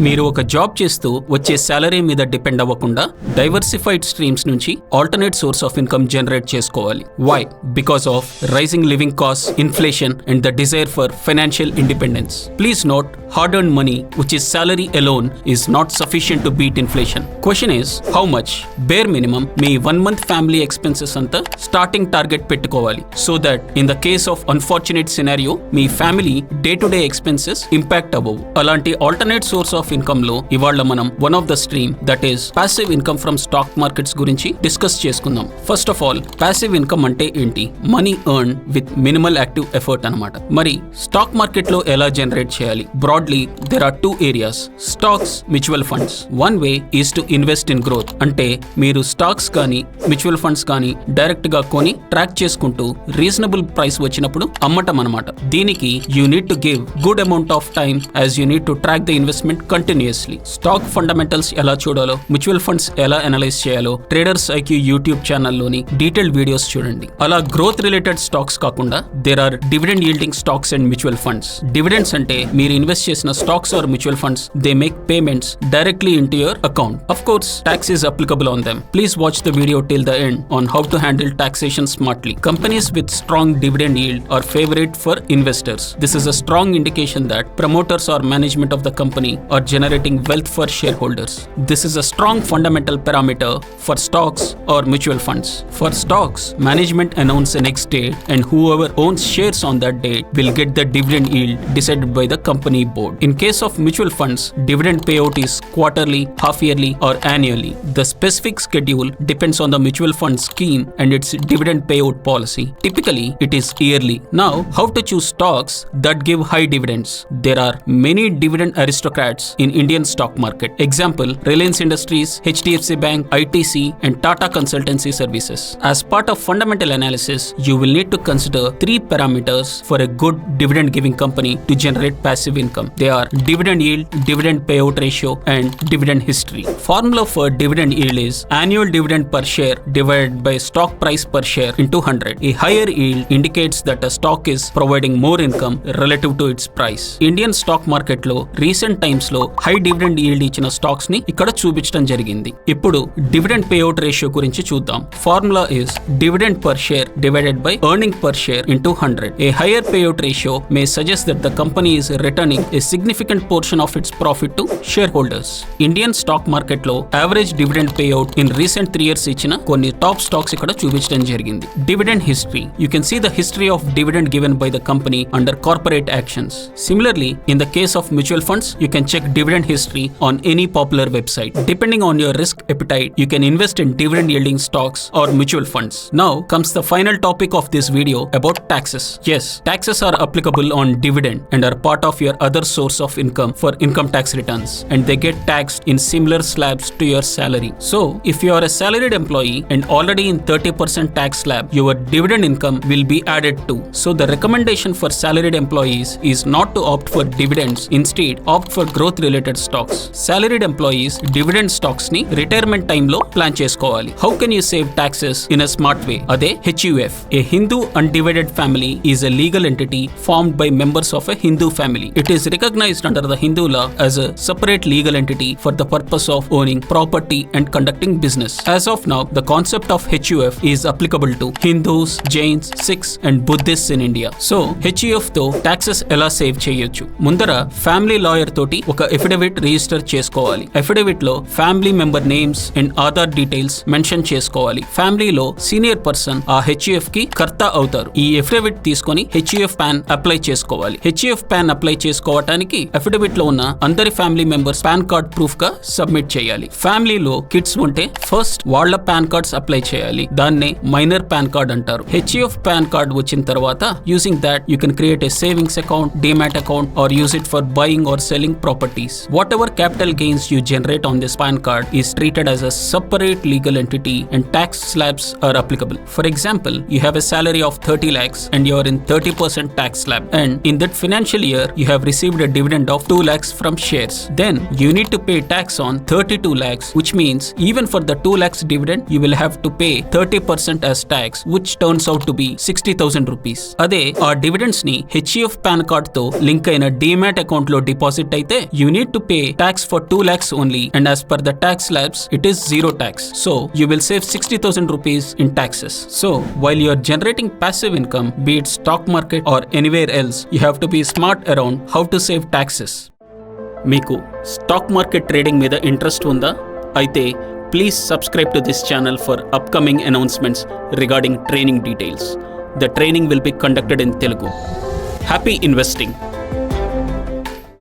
మీరు ఒక జాబ్ చేస్తూ వచ్చే సాలరీ మీద డిపెండ్ అవ్వకుండా డైవర్సిఫైడ్ స్ట్రీమ్స్ నుంచి alternate source of income generate చేసుకోవాలి. Why? Because of rising living cost, inflation and the desire for financial independence. Please note, hard earned money, which is salary alone, is not sufficient to beat inflation. Question is, how much? Bare minimum, me 1 month family expenses అంతా starting target పెట్టుకోవాలి. So that in the case of unfortunate scenario, me family day-to-day expenses impact అవ్వవు. అలాంటి alternate source of income లో ఇవాళ మనం one of the stream, that is passive income from stock markets గురించి discuss చేసుకుందాం. First of all, passive income అంటే ఏంటి? Money earned with minimal active effort అన్నమాట. మరి స్టాక్ మార్కెట్ లో ఎలా జనరేట్ చేయాలి? Broadly, there are two areas: stocks, mutual funds. One way is to invest in growth. అంటే మీరు స్టాక్స్ కానీ మ్యూచువల్ ఫండ్స్ కానీ డైరెక్ట్ గా కొని ట్రాక్ చేసుకుంటూ రీజనబుల్ ప్రైస్ వచ్చినప్పుడు అమ్మటం అన్నమాట. దీనికి you need to give good amount of time as you need to track the investment continuously. Stock fundamentals ఎలా చూడాలో, మ్యూచువల్ ఫండ్స్ ఎలా అనలైజ్ చేయాలో ట్రేడర్స్ ఐక్యూ యూట్యూబ్ ఛానల్లోని డీటెయిల్డ్ వీడియోస్ చూడండి. అలా గ్రోత్ రిలేటెడ్ స్టాక్స్ కాకుండా there are dividend yielding stocks and mutual funds. Dividends అంటే మీరు ఇన్వెస్ట్ చేసిన stocks or mutual funds, they make payments directly into your account. Of course, tax is applicable on them. Please watch the video till the end on how to handle taxation smartly. Companies with strong dividend yield are favorite for investors. This is a strong indication that promoters or management of the company are generating wealth for shareholders. This is a strong fundamental parameter for stocks or mutual funds. For stocks, management announce the next date and whoever owns shares on that date will get the dividend yield decided by the company board. In case of mutual funds, dividend payout is quarterly, half yearly or annually. The specific schedule depends on the mutual fund scheme and its dividend payout policy. Typically, it is yearly. Now, how to choose stocks that give high dividends? There are many dividend aristocrats in Indian stock market. Example, Reliance Industries, HDFC Bank, ITC and Tata Consultancy Services. As part of fundamental analysis, you will need to consider 3 parameters for a good dividend giving company to generate passive income. They are dividend yield, dividend payout ratio and dividend history. Formula for dividend yield is annual dividend per share divided by stock price per share into 100. A higher yield indicates that a stock is providing more income relative to its price. Indian stock market లో recent times లో high dividend yield ఇచ్చిన stocks ని ఇక్కడ చూపించడం జరిగింది. ఇప్పుడు dividend payout ratio గురించి చూద్దాం. Formula is dividend per share divided by earning per share into 100. A higher payout ratio may suggest that the company is returning a significant portion of its profit to shareholders. Indian stock market లో average dividend payout in recent 3 years ఇచ్చిన కొన్ని top stocks ఇక్కడ చూపించడం జరిగింది. Dividend history. You can see the history of dividend given by the company under corporate actions. Similarly, in the case of mutual funds, you can check dividend history on any popular website. Depending on your risk appetite, you can invest in dividend yielding stocks or mutual funds. Now comes the final topic of this video about taxes. Yes, taxes are applicable on dividend and are part of your other source of income for income tax returns, and they get taxed in similar slabs to your salary. So if you are a salaried employee and already in 30% tax slab, your dividend income will be added too. So the recommendation for salaried employees is not to opt for dividends, instead opt for growth related stocks. Salaried employees dividend stocks ni retirement time lo plan చేసుకోవాలి. How can you save taxes in a smart way? అదే HUF. A Hindu undivided family is a legal entity formed by members of a Hindu family. It is recognized under the Hindu law as a separate legal entity for the purpose of owning property and conducting business. As of now, the concept of HUF is applicable to Hindus, Jains, Sikhs and Buddhists in India. So, HUF తో taxes ఎలా save చేయొచ్చు? ముందర family lawyer తోటి ఒక affidavit register చేసుకోవాలి. Affidavit లో family member names and Aadhaar details mention చేసుకోవాలి. ఫ్యామిలీలో సీనియర్ పర్సన్ ఆ HUF కి కర్త అవుతారు. ఈ ఎఫిడవిట్ తీసుకొని HUF పాన్ అప్లై చేసుకోవాలి. HUF పాన్ అప్లై చేసుకోవటానికి అఫిడవిట్ లో ఉన్న అందరి family members pan card proof గా సబ్మిట్ చేయాలి. ఫ్యామిలీలో కిడ్స్ ఉంటే ఫస్ట్ వాళ్ళ పాన్ కార్డ్స్ అప్లై చేయాలి. దాన్నే మైనర్ పాన్ కార్డ్ అంటారు. HUF పాన్ కార్డ్ వచ్చిన తర్వాత using that you can create a savings account, demat account or use it for buying or selling properties. Whatever capital gains you generate on this PAN card is treated as a separate legal entity and tax slabs are applicable. For example, you have a salary of 30 lakhs and you are in 30% tax slab, and in that financial year you have received a dividend of 2 lakhs from shares. Then you need to pay tax on 32 lakhs, which means even for the 2 lakhs dividend you will have to pay 30% as tax, which turns out to be 60,000 rupees. Ade aa dividends ni HUF PAN card తో link అయిన demat account లో deposit అయితే you need to pay tax for 2 lakhs only, and as per the tax slabs, it is zero tax. So you will save 60,000 rupees in taxes. So while you are generating passive income, be it stock market or anywhere else, you have to be smart around how to save taxes. మీకు stock market trading మీద interest ఉందా? అయితే please subscribe to this channel for upcoming announcements regarding training details. The training will be conducted in Telugu. Happy investing!